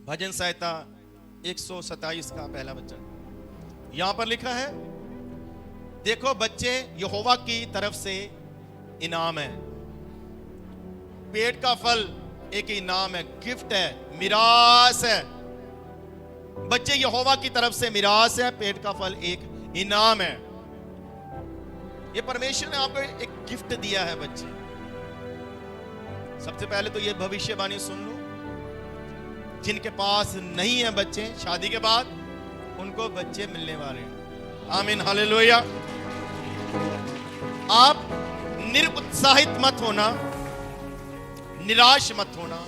भजन संहिता 127 का पहला वचन यहां पर लिखा है, देखो बच्चे यहोवा की तरफ से इनाम है। पेट का फल एक इनाम है, गिफ्ट है, मिरास है। बच्चे यहोवा की तरफ से मिरास है, पेट का फल एक इनाम है। ये परमेश्वर ने आपको एक गिफ्ट दिया है बच्चे। सबसे पहले तो ये भविष्यवाणी सुन लो, जिनके पास नहीं है बच्चे, शादी के बाद उनको बच्चे मिलने वाले हैं। आमीन, हालेलुया। आप निरुत्साहित मत होना, निराश मत होना।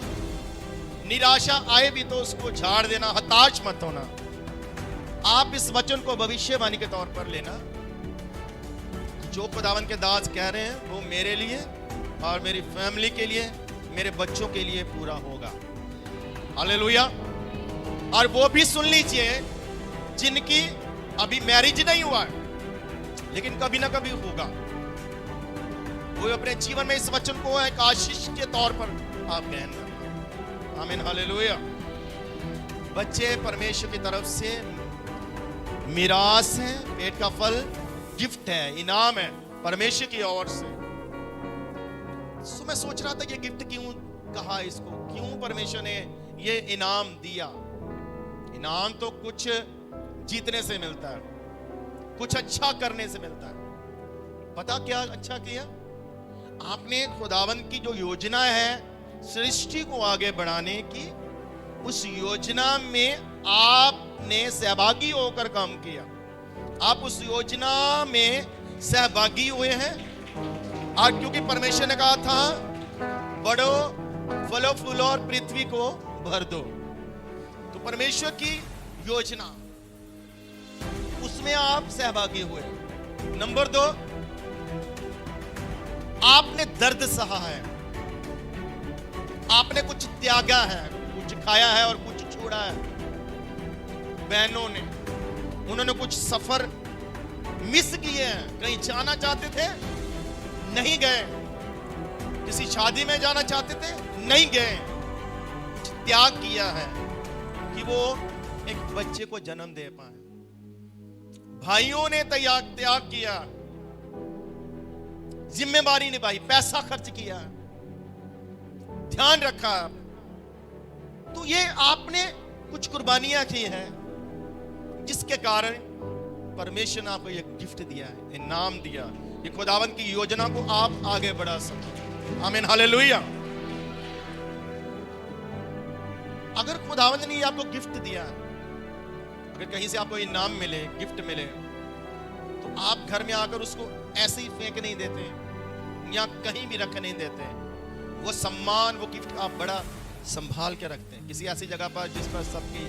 निराशा आए भी तो उसको झाड़ देना, हताश मत होना। आप इस वचन को भविष्यवाणी के तौर पर लेना। जो खुदावन के दास कह रहे हैं वो मेरे लिए और मेरी फैमिली के लिए, मेरे बच्चों के लिए पूरा होगा। हालेलुया। और वो भी सुन लीजिए जिनकी अभी मैरिज नहीं हुआ है, लेकिन कभी ना कभी होगा। वो अपने जीवन में इस वचन को एक आशीष के तौर पर आप ग्रहण करना। आमीन, हालेलुया। बच्चे परमेश्वर की तरफ से मिरास है, पेट का फल गिफ्ट है, इनाम है परमेश्वर की ओर से। तो मैं सोच रहा था कि गिफ्ट क्यों कहा इसको, क्यों परमेश्वर ने ये इनाम दिया। इनाम तो कुछ जीतने से मिलता है, कुछ अच्छा करने से मिलता है। पता क्या अच्छा किया आपने? खुदावन की जो योजना है सृष्टि को आगे बढ़ाने की, उस योजना में आपने सहभागी होकर काम किया। आप उस योजना में सहभागी हुए हैं। और क्योंकि परमेश्वर ने कहा था बढ़ो, फलो फूलो और पृथ्वी को भर दो, तो परमेश्वर की योजना उसमें आप सहभागी हुए। नंबर 2, आपने दर्द सहा है, आपने कुछ त्यागा है, कुछ खाया है और कुछ छोड़ा है। बहनों ने, उन्होंने कुछ सफर मिस किए हैं। कहीं जाना चाहते थे, नहीं गए। किसी शादी में जाना चाहते थे, नहीं गए। कुछ त्याग किया है कि वो एक बच्चे को जन्म दे पाए। भाइयों ने त्याग किया, जिम्मेवारी निभाई, पैसा खर्च किया, ध्यान रखा। तो ये आपने कुछ कुर्बानियां की हैं, जिसके कारण परमेश्वर ने आपको ये गिफ्ट दिया है, इनाम दिया। ये खुदावन की योजना को आप आगे बढ़ा सके। आमीन, हालेलुया। अगर खुदावन ने आपको गिफ्ट दिया, अगर कहीं से आपको इनाम मिले, गिफ्ट मिले, तो आप घर में आकर उसको ऐसे ही फेंक नहीं देते या कहीं भी रख नहीं देते। वो सम्मान, वो गिफ्ट आप बड़ा संभाल के रखते हैं, किसी ऐसी जगह पर जिस पर सबकी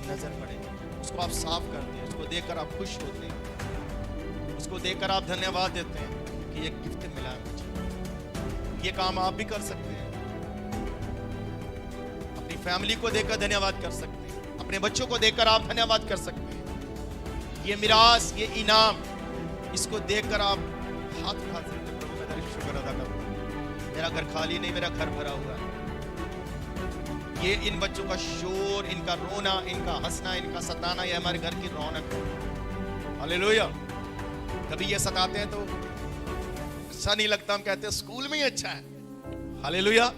नजर पड़े। उसको आप साफ करते हैं, उसको देखकर आप खुश होते हैं, उसको देखकर आप धन्यवाद देते हैं कि ये गिफ्ट मिला है मुझे। ये काम आप भी कर सकते हैं, अपनी फैमिली को देखकर धन्यवाद कर सकते हैं, अपने बच्चों को देखकर आप धन्यवाद कर सकते हैं। ये मिरास, ये इनाम, इसको देखकर आप हाथ उठा सकते हैं, प्रभु मैं तेरा शुक्र अदा करता हूं, मेरा घर खाली नहीं, मेरा घर भरा हुआ है। ये इन बच्चों का शोर, इनका रोना, इनका हंसना, इनका सताना, ये हमारे घर की रौनक है। हालेलुया। कभी ये सताते हैं तो अच्छा नहीं लगता, हम कहते हैं स्कूल में ही अच्छा है। हालेलुया।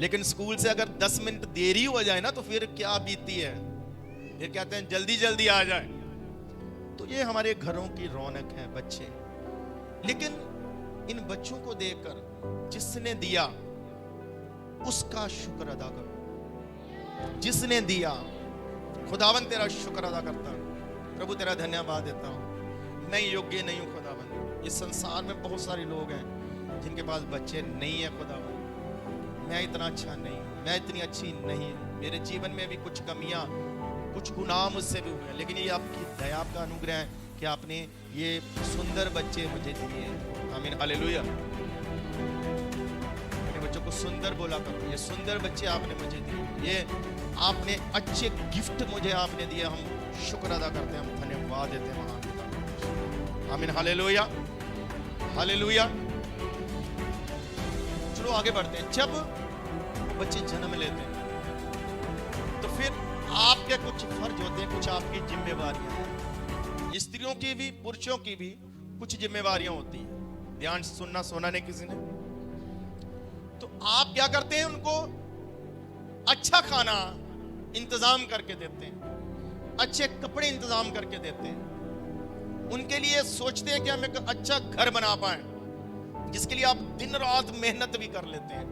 लेकिन स्कूल से अगर 10 मिनट देरी हो जाए ना, तो फिर क्या बीतती है, फिर कहते हैं जल्दी जल्दी आ जाए। तो ये हमारे घरों की रौनक है बच्चे। लेकिन इन बच्चों को देखकर जिसने दिया उसका शुक्र अदा करो। जिसने दिया, खुदावन तेरा शुक्र अदा करता हूं, प्रभु तेरा धन्यवाद देता हूं। मैं योग्य नहीं हूं खुदावन। इस संसार में बहुत सारे लोग हैं जिनके पास बच्चे नहीं है खुदावन। मैं इतना अच्छा नहीं हूं, मैं इतनी अच्छी नहीं हूं, मेरे जीवन में भी कुछ कमियां, कुछ गुनाह मुझसे भी हुए, लेकिन ये आपकी दया, आपका अनुग्रह है कि आपने ये सुंदर बच्चे मुझे दिए। आमीन, हालेलुया। बच्चों को सुंदर बोला करो, ये सुंदर बच्चे आपने मुझे दिए, ये आपने अच्छे गिफ्ट मुझे आपने दिए। हम शुक्र अदा करते हैं, हम धन्यवाद देते हैं महान पिता। आमीन, हालेलुया, हालेलुया। चलो आगे बढ़ते हैं। जब बच्चे जन्म लेते हैं तो फिर आपके कुछ फर्ज होते हैं, कुछ आपकी जिम्मेवारियां हैं। स्त्रियों की भी पुरुषों की भी कुछ जिम्मेवारियां होती हैं। ध्यान से सुनना, सोना नहीं किसी ने। तो आप क्या करते हैं, उनको अच्छा खाना इंतजाम करके देते हैं, अच्छे कपड़े इंतजाम करके देते हैं, उनके लिए सोचते हैं कि हम एक अच्छा घर बना पाए, जिसके लिए आप दिन रात मेहनत भी कर लेते हैं,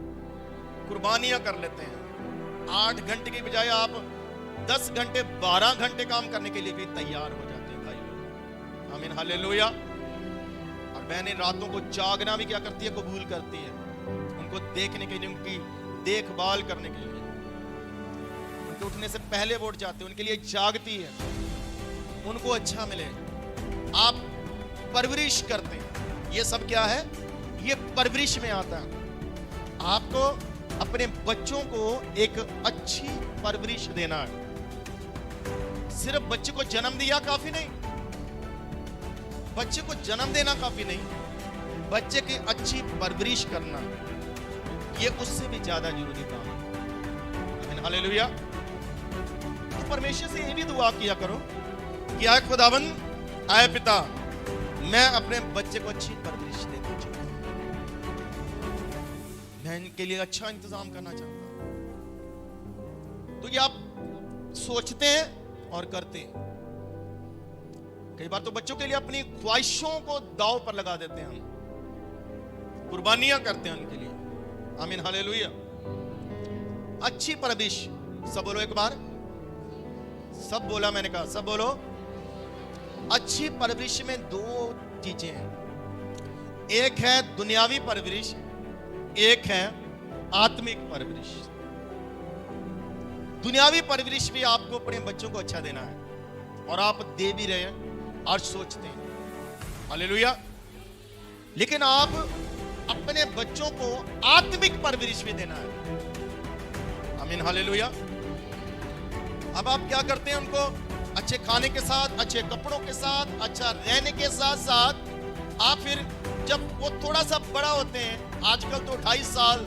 कुर्बानियां कर लेते हैं। 8 घंटे की बजाय आप 10 घंटे 12 घंटे काम करने के लिए भी तैयार हो जाते हैं भाई लोग। आमीन, हालेलुया। और बहनें रातों को जागना भी क्या करती है, कबूल करती है, उनको देखने के लिए, उनकी देखभाल करने के लिए, उनके उठने से पहले वो उठ जाते हैं, उनके लिए जागती है, उनको अच्छा मिले। आप परवरिश करते हैं, ये सब क्या है, ये परवरिश में आता है। आपको अपने बच्चों को एक अच्छी परवरिश देना है। सिर्फ बच्चे को जन्म दिया काफी नहीं, बच्चे को जन्म देना काफी नहीं, बच्चे की अच्छी परवरिश करना, ये उससे भी ज्यादा जरूरी काम है। हालेलुया। तो परमेश्वर से ये भी दुआ किया करो कि आए खुदावंद, आए पिता, मैं अपने बच्चे को अच्छी परवरिश देना चाहता हूं, मैं इनके लिए अच्छा इंतजाम करना चाहता हूं। तो ये आप सोचते हैं और करते हैं। कई बार तो बच्चों के लिए अपनी ख्वाहिशों को दांव पर लगा देते हैं, हम कुर्बानियां करते हैं उनके लिए। आमीन, हालेलुया। अच्छी परवरिश, सब बोलो एक बार, सब बोला, मैंने कहा सब बोलो। अच्छी परवरिश में 2 चीजें हैं, एक है दुनियावी परवरिश, एक है आत्मिक परवरिश। दुनियावी परवरिश भी आपको अपने बच्चों को अच्छा देना है, और आप दे भी रहे हैं और सोचते हैं, हालेलुया। लेकिन आप अपने बच्चों को आत्मिक परवरिश भी देना है। आमीन, हालेलुया। अब आप क्या करते हैं, उनको अच्छे खाने के साथ, अच्छे कपड़ों के साथ, अच्छा रहने के साथ साथ आप फिर जब वो थोड़ा सा बड़ा होते हैं, आजकल तो 28 साल,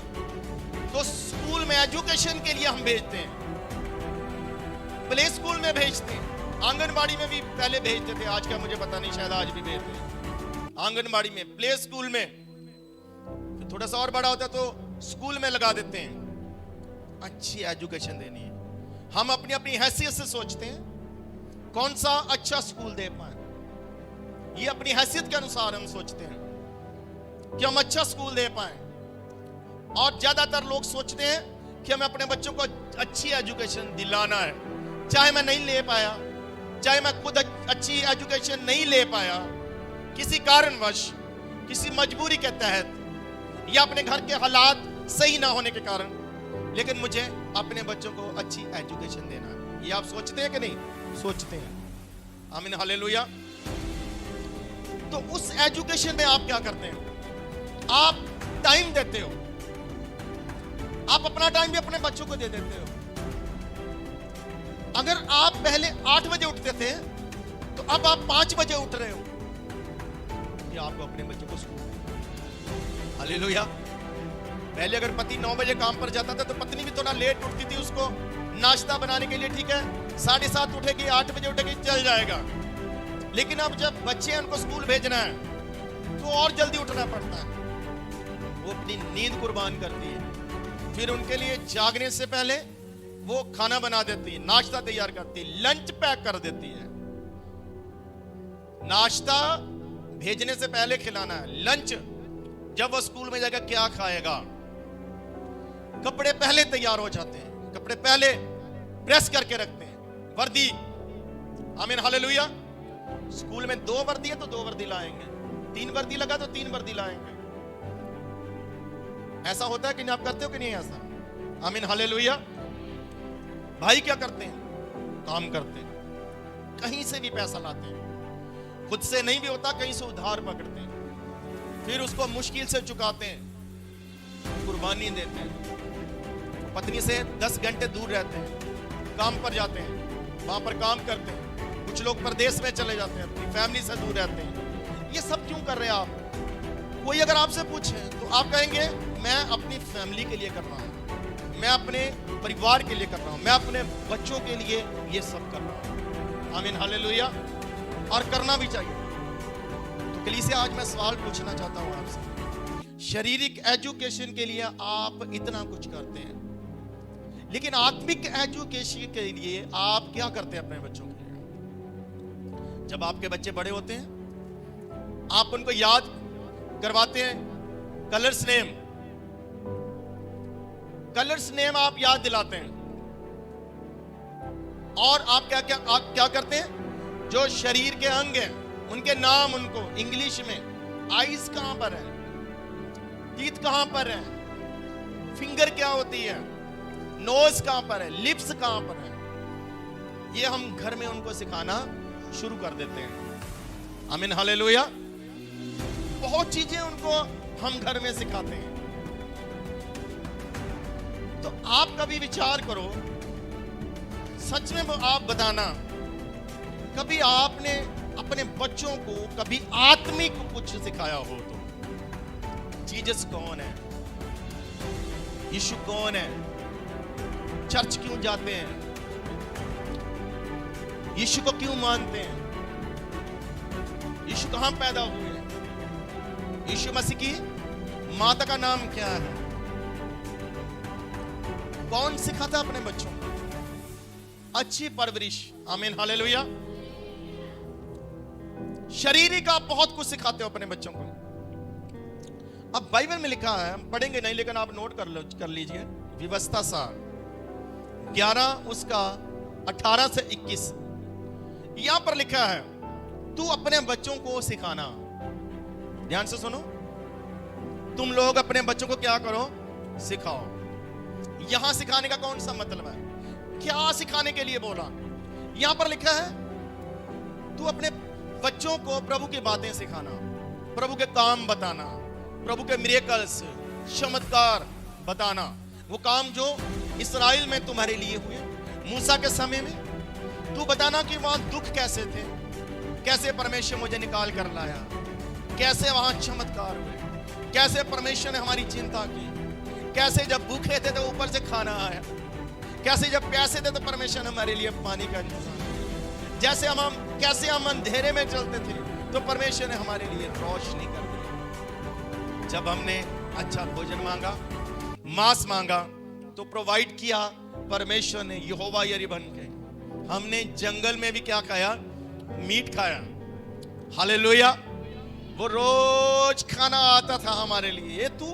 तो स्कूल में एजुकेशन के लिए हम भेजते हैं, प्ले स्कूल में भेजते हैं, आंगनबाड़ी में भी पहले भेजते थे, आज का मुझे पता नहीं, शायद आज भी भेजते हैं। आंगनबाड़ी में, प्ले स्कूल में, फिर थोड़ा सा और बड़ा होता है तो स्कूल में लगा देते हैं। अच्छी एजुकेशन देनी है। हम अपनी अपनी हैसियत से सोचते हैं कौन सा अच्छा स्कूल दे पाए, ये अपनी हैसियत के अनुसार हम सोचते हैं कि हम अच्छा स्कूल दे पाए। और ज्यादातर लोग सोचते हैं कि हमें अपने बच्चों को अच्छी एजुकेशन दिलाना है, चाहे मैं नहीं ले पाया, चाहे मैं खुद अच्छी एजुकेशन नहीं ले पाया, किसी कारणवश, किसी मजबूरी के तहत, या अपने घर के हालात सही ना होने के कारण, लेकिन मुझे अपने बच्चों को अच्छी एजुकेशन देना है। ये आप सोचते हैं कि नहीं? सोचते हैं। आमीन, हालेलुया। तो उस एजुकेशन में आप क्या करते हैं? आप टाइम देते हो, आप अपना टाइम भी अपने बच्चों को दे देते हो। अगर आप पहले 8 बजे उठते थे तो अब आप 5 बजे उठ रहे हो, ये आपको अपने बच्चों को स्कूल। हालेलुया। पहले अगर पति 9 बजे काम पर जाता था तो पत्नी भी थोड़ा लेट उठती थी, उसको नाश्ता बनाने के लिए, ठीक है 7:30 उठेगी, 8 बजे उठेगी, चल जाएगा। लेकिन अब जब बच्चे हैं उनको स्कूल भेजना है तो और जल्दी उठना पड़ता है, वो अपनी नींद कुर्बान करती है, फिर उनके लिए जागने से पहले वो खाना बना देती है, नाश्ता तैयार करती है, लंच पैक कर देती है। नाश्ता भेजने से पहले खिलाना है, लंच जब वो स्कूल में जाएगा क्या खाएगा। कपड़े पहले तैयार हो जाते हैं, कपड़े पहले प्रेस करके रखते हैं, वर्दी। आमीन, हालेलुया। स्कूल में 2 वर्दी है तो 2 वर्दी लाएंगे, 3 वर्दी लगा तो 3 वर्दी लाएंगे। ऐसा होता है कि नहीं? आप करते हो कि नहीं ऐसा? आमीन, हालेलुया। भाई क्या करते हैं? काम करते हैं, कहीं से भी पैसा लाते हैं, खुद से नहीं भी होता कहीं से उधार पकड़ते हैं, फिर उसको मुश्किल से चुकाते हैं, कुर्बानी देते हैं। पत्नी से 10 घंटे दूर रहते हैं, काम पर जाते हैं, वहां पर काम करते हैं। कुछ लोग परदेश में चले जाते हैं, अपनी फैमिली से दूर रहते हैं। ये सब क्यों कर रहे हैं आप? कोई अगर आपसे पूछे तो आप कहेंगे मैं अपनी फैमिली के लिए कर रहा हूं, मैं अपने परिवार के लिए कर रहा हूं, मैं अपने बच्चों के लिए ये सब कर रहा हूं। आमीन, हालेलुया। और करना भी चाहिए। तो कलीसिया, आज मैं सवाल पूछना चाहता हूं आपसे। शारीरिक एजुकेशन के लिए आप इतना कुछ करते हैं, लेकिन आत्मिक एजुकेशन के लिए आप क्या करते हैं अपने बच्चों के लिए? जब आपके बच्चे बड़े होते हैं, आप उनको याद करवाते हैं कलर्स नेम आप याद दिलाते हैं। और आप क्या करते हैं? जो शरीर के अंग हैं उनके नाम उनको इंग्लिश में, आईज कहां पर है, टीथ कहां पर है, फिंगर क्या होती है, नोज कहां पर है, लिप्स कहां पर है, ये हम घर में उनको सिखाना शुरू कर देते हैं। आमीन, हालेलुया। बहुत चीजें उनको हम घर में सिखाते हैं। तो आप कभी विचार करो, सच में आप बताना, कभी आपने अपने बच्चों को कभी आत्मिक कुछ सिखाया हो? तो जीसस कौन है, यीशु कौन है, चर्च क्यों जाते हैं, यीशु को क्यों मानते हैं, यीशु कहां पैदा हुए, यीशु मसीह की माता का नाम क्या है? कौन सिखाता अपने बच्चों को? अच्छी परवरिश। आमीन, हालेलुया। शारीरिक आप बहुत कुछ सिखाते हो अपने बच्चों को। अब बाइबल में लिखा है, हम पढ़ेंगे नहीं, लेकिन आप नोट कर लीजिए। व्यवस्था सार 11 उसका 18 से 21, यहां पर लिखा है, तू अपने बच्चों को सिखाना। ध्यान से सुनो, तुम लोग अपने बच्चों को क्या करो? सिखाओ। यहां सिखाने का कौन सा मतलब है? क्या सिखाने के लिए बोला? यहां पर लिखा है, तू अपने बच्चों को प्रभु की बातें सिखाना, प्रभु के काम बताना, प्रभु के मिरेकल्स, चमत्कार बताना। वो काम जो इस्राएल में तुम्हारे लिए हुए, मूसा के समय में। तू बताना कि वहां दुख कैसे थे, कैसे परमेश्वर मुझे निकाल कर लाया, कैसे वहां चमत्कार हुए, कैसे परमेश्वर ने हमारी चिंता की, कैसे जब भूखे थे तो ऊपर से खाना आया, कैसे जब प्यासे थे तो परमेश्वर ने हमारे लिए पानी का इंतजाम किया, कैसे हम अंधेरे में चलते थे तो परमेश्वर ने हमारे लिए रोशनी कर दी। जब हमने अच्छा भोजन मांगा, मांस मांगा, तो प्रोवाइड किया परमेश्वर ने, यहोवा यरी बन के। हमने जंगल में भी क्या खाया? मीट खाया। हालेलुया। वो रोज खाना आता था हमारे लिए। ये तू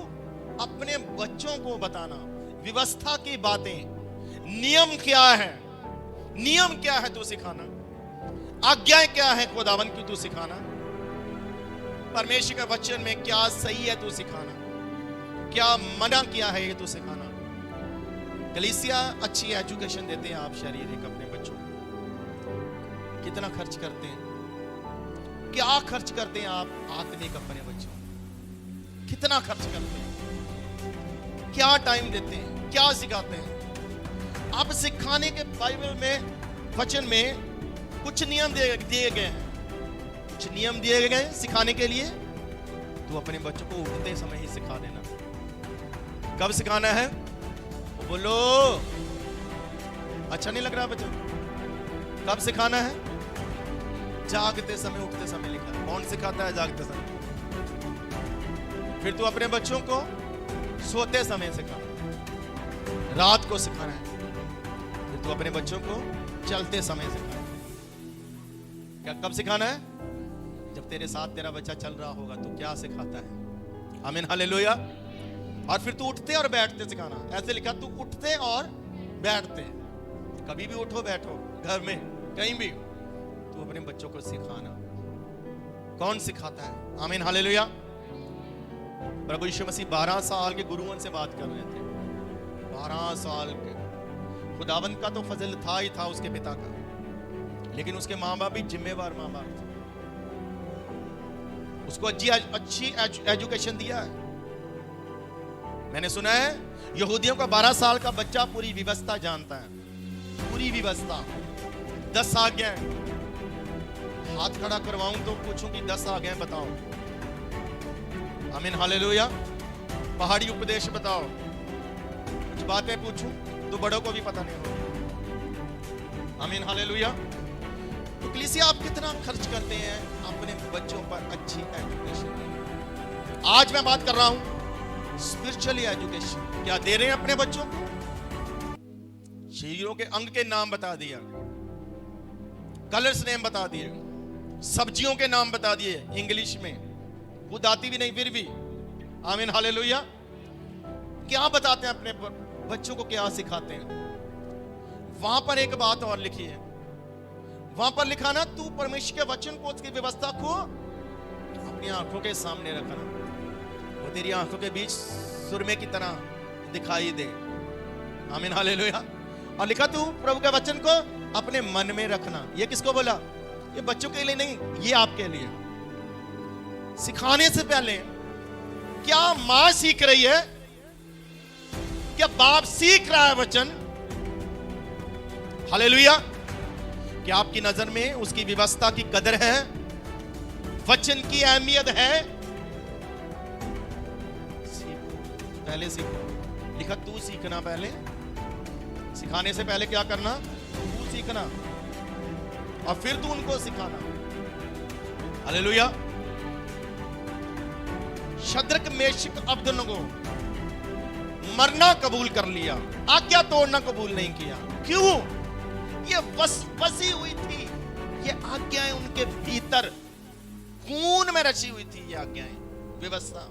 अपने बच्चों को बताना, व्यवस्था की बातें, नियम क्या है, नियम क्या है तू सिखाना, आज्ञाएं क्या है खुदावन की तू सिखाना, परमेश्वर के वचन में क्या सही है तू सिखाना, क्या मना किया है ये तू सिखाना। कलीसिया, अच्छी एजुकेशन देते हैं आप शारीरिक अपने बच्चों को, कितना खर्च करते हैं, क्या खर्च करते हैं आप आत्मिक अपने बच्चों, कितना खर्च करते हैं, क्या टाइम देते हैं, क्या सिखाते हैं आप? सिखाने के बाइबल में, वचन में कुछ नियम दिए गए हैं, कुछ नियम दिए गए हैं सिखाने के लिए। तो अपने बच्चों को उठते समय ही सिखा देना। कब सिखाना है? बोलो, अच्छा नहीं लग रहा बच्चों? कब सिखाना है? जागते समय, उठते समय लिखा। कौन सिखाता है जागते समय? फिर तू अपने बच्चों को सोते समय सिखा, रात को सिखाना है। फिर तू अपने बच्चों को चलते समय सिखा। क्या कब सिखाना है? जब तेरे साथ तेरा बच्चा चल रहा होगा तो क्या सिखाता है। आमीन, हालेलुया। और फिर तू उठते और बैठते सिखाना। ऐसे लिखा, तू उठते और बैठते, कभी भी उठो बैठो, घर में कहीं भी, तू अपने बच्चों को सिखाना। कौन सिखाता है? आमीन, हालेलुया। प्रभु यीशु मसीह 12 साल के गुरुओं से बात कर रहे थे। 12 साल के। खुदावंत का तो फजल था ही था उसके पिता का, लेकिन उसके माँ बाप भी जिम्मेवार माँ बाप थे। उसको अच्छी एजुकेशन दिया है। मैंने सुना है यहूदियों का 12 साल का बच्चा पूरी व्यवस्था जानता है, पूरी व्यवस्था, 10 आज्ञाएं। हाथ खड़ा करवाऊं तो पूछूं कि 10 आज्ञाएं बताओ। आमीन, हालेलुया। पहाड़ी उपदेश बताओ। कुछ बातें पूछूं तो बड़ों को भी पता नहीं होगा। आमीन, हालेलुया। तो कलीसिया, आप कितना खर्च करते हैं अपने बच्चों पर अच्छी एजुकेशन? आज मैं बात कर रहा हूं स्पिरिचुअली एजुकेशन। क्या दे रहे हैं अपने बच्चों को? शरीरों के अंग के नाम बता दिया, कलर्स नेम बता दिए, सब्जियों के नाम बता दिए इंग्लिश में, खुद आती भी नहीं फिर भी। आमीन, हालेलुया। क्या बताते हैं अपने बच्चों को, क्या सिखाते हैं? वहां पर एक बात और लिखी है, वहां पर लिखा ना, तू परमेश्वर के वचन को, उसकी व्यवस्था को अपनी आंखों के सामने रखना, वो तेरी आंखों के बीच सुरमे की तरह दिखाई दे। आमीन, हालेलुया। और लिखा, तू प्रभु के वचन को अपने मन में रखना। ये किसको बोला? ये बच्चों के लिए नहीं, ये आपके लिए। सिखाने से पहले क्या मां सीख रही है, क्या बाप सीख रहा है वचन? हालेलुया। क्या आपकी नजर में उसकी व्यवस्था की कदर है, वचन की अहमियत है? सीखो, पहले सीखो। लिखा, तू सीखना पहले। सिखाने से पहले क्या करना? तू सीखना और फिर तू उनको सिखाना। हालेलुया। शद्रक, मेशक, अबेदनगो मरना कबूल कर लिया, आज्ञा तोड़ना कबूल नहीं किया। क्यों? ये बसी हुई थी, ये आज्ञाएं उनके भीतर खून में रची हुई थी, ये आज्ञाएं, व्यवस्था।